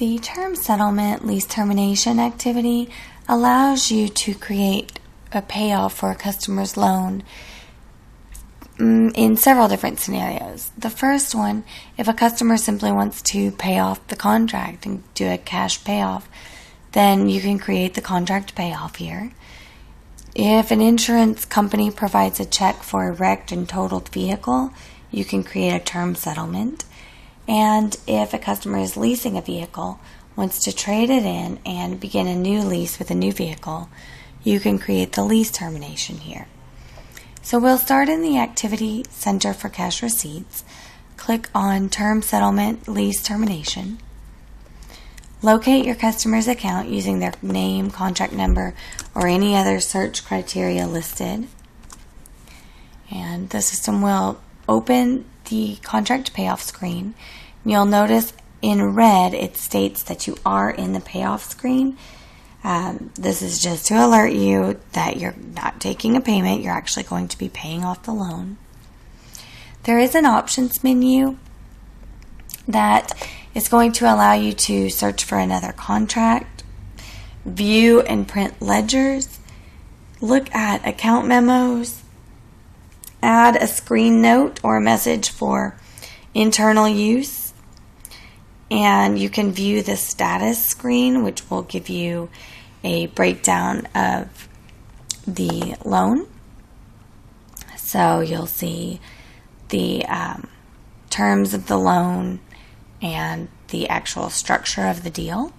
The term settlement lease termination activity allows you to create a payoff for a customer's loan in several different scenarios. The first one, if a customer simply wants to pay off the contract and do a cash payoff, then you can create the contract payoff here. If an insurance company provides a check for a wrecked and totaled vehicle, you can create a term settlement. And if a customer is leasing a vehicle, wants to trade it in and begin a new lease with a new vehicle, you can create the lease termination here. So we'll start in the Activity Center for Cash Receipts. Click on Term Settlement Lease Termination. Locate your customer's account using their name, contract number, or any other search criteria listed. And the system will open the contract payoff screen. You'll notice in red it states that you are in the payoff screen. This is just to alert you that you're not taking a payment, you're actually going to be paying off the loan. There is an options menu that is going to allow you to search for another contract, view and print ledgers, look at account memos, add a screen note or a message for internal use, and you can view the status screen, which will give you a breakdown of the loan. So you'll see the terms of the loan and the actual structure of the deal.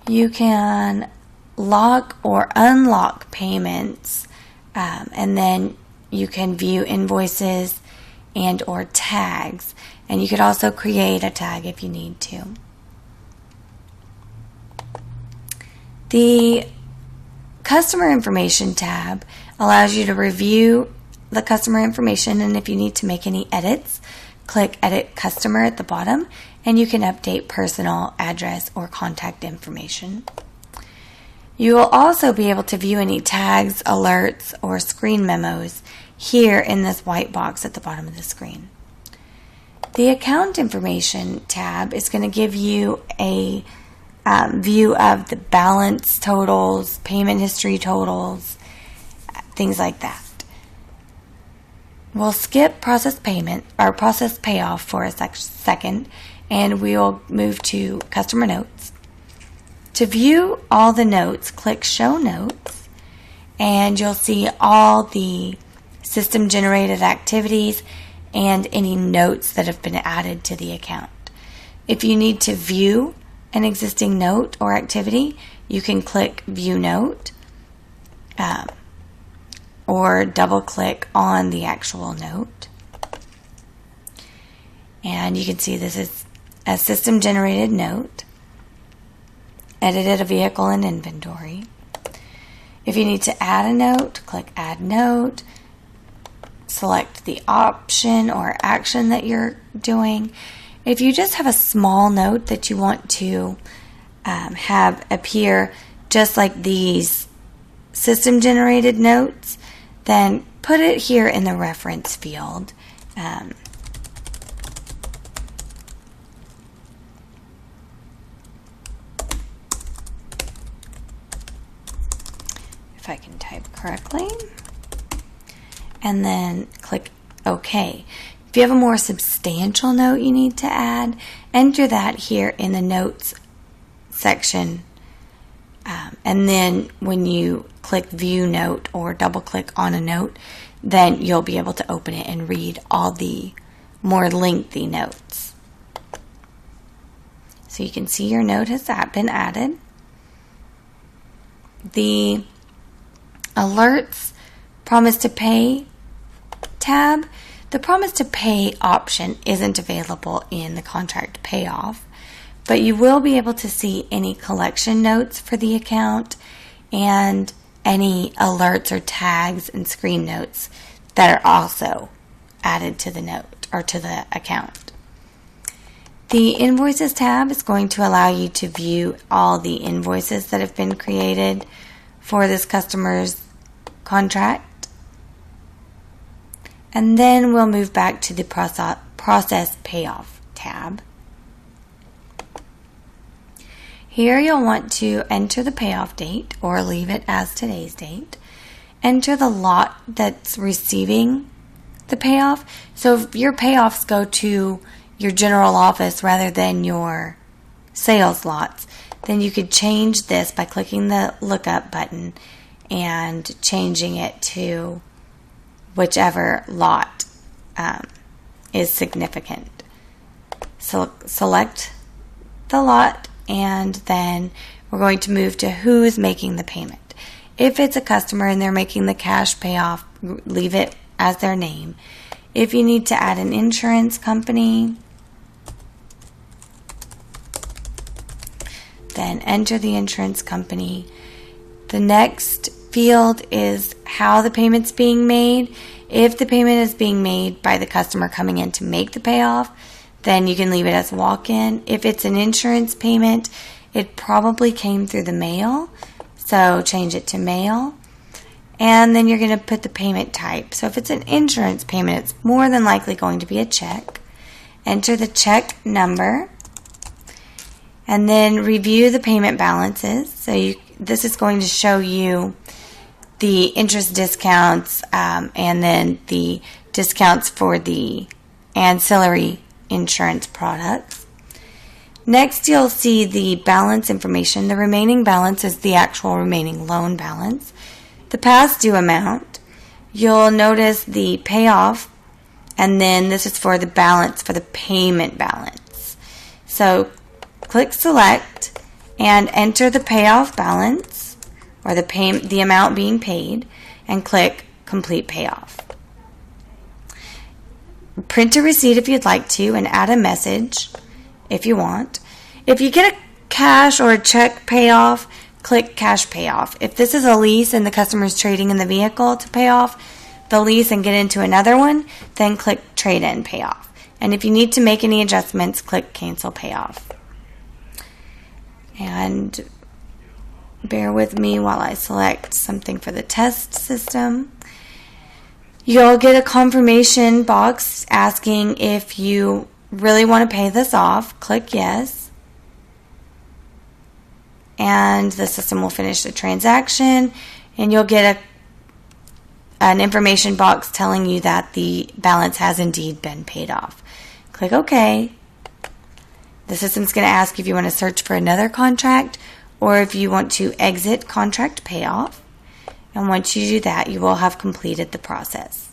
You can lock or unlock payments, and then you can view invoices and or tags, and you could also create a tag if you need to. The Customer Information tab allows you to review the customer information, and if you need to make any edits, click Edit Customer at the bottom, and you can update personal address or contact information. You will also be able to view any tags, alerts, or screen memos here in this white box at the bottom of the screen. The Account Information tab is going to give you a view of the balance totals, payment history totals, things like that. We'll skip process payment or process payoff for a second, and we will move to customer notes. To view all the notes, click Show Notes, and you'll see all the system generated activities and any notes that have been added to the account. If you need to view an existing note or activity, you can click View Note or double click on the actual note. And you can see this is a system generated note. Edited a vehicle in inventory. If you need to add a note, click Add Note. Select the option or action that you're doing. If you just have a small note that you want to have appear just like these system generated notes, then put it here in the reference field. If I can type correctly. And then click OK. If you have a more substantial note you need to add, enter that here in the Notes section. And then when you click View Note or double click on a note, then you'll be able to open it and read all the more lengthy notes. So you can see your note has been added. The Alerts Promise to Pay tab. The Promise to Pay option isn't available in the contract payoff, but you will be able to see any collection notes for the account and any alerts or tags and screen notes that are also added to the note or to the account. The Invoices tab is going to allow you to view all the invoices that have been created for this customer's contract. And then we'll move back to the Process Payoff tab. Here you'll want to enter the payoff date or leave it as today's date. Enter the lot that's receiving the payoff. So if your payoffs go to your general office rather than your sales lots, then you could change this by clicking the lookup button and changing it to whichever lot is significant. So select the lot, and then we're going to move to who's making the payment. If it's a customer and they're making the cash payoff, leave it as their name. If you need to add an insurance company, then enter the insurance company. The next field is how the payment's being made. If the payment is being made by the customer coming in to make the payoff, then you can leave it as walk-in. If it's an insurance payment, it probably came through the mail, so change it to mail. And then you're going to put the payment type. So if it's an insurance payment, it's more than likely going to be a check. Enter the check number, and then review the payment balances. So this is going to show you the interest discounts and then the discounts for the ancillary insurance products. Next, you'll see the balance information. The remaining balance is the actual remaining loan balance. The past due amount, you'll notice the payoff, and then this is for the balance, for the payment balance. So click select and enter the payoff balance, or the amount being paid, and click complete payoff. Print a receipt if you'd like to, and add a message if you want. If you get a cash or a check payoff, click cash payoff. If this is a lease and the customer is trading in the vehicle to pay off the lease and get into another one, then click trade-in payoff. And if you need to make any adjustments, click cancel payoff. And bear with me while I select something for the test system. You'll get a confirmation box asking if you really want to pay this off. Click yes. And the system will finish the transaction, and you'll get an information box telling you that the balance has indeed been paid off. Click OK. The system's going to ask if you want to search for another contract or if you want to exit contract payoff. And once you do that, you will have completed the process.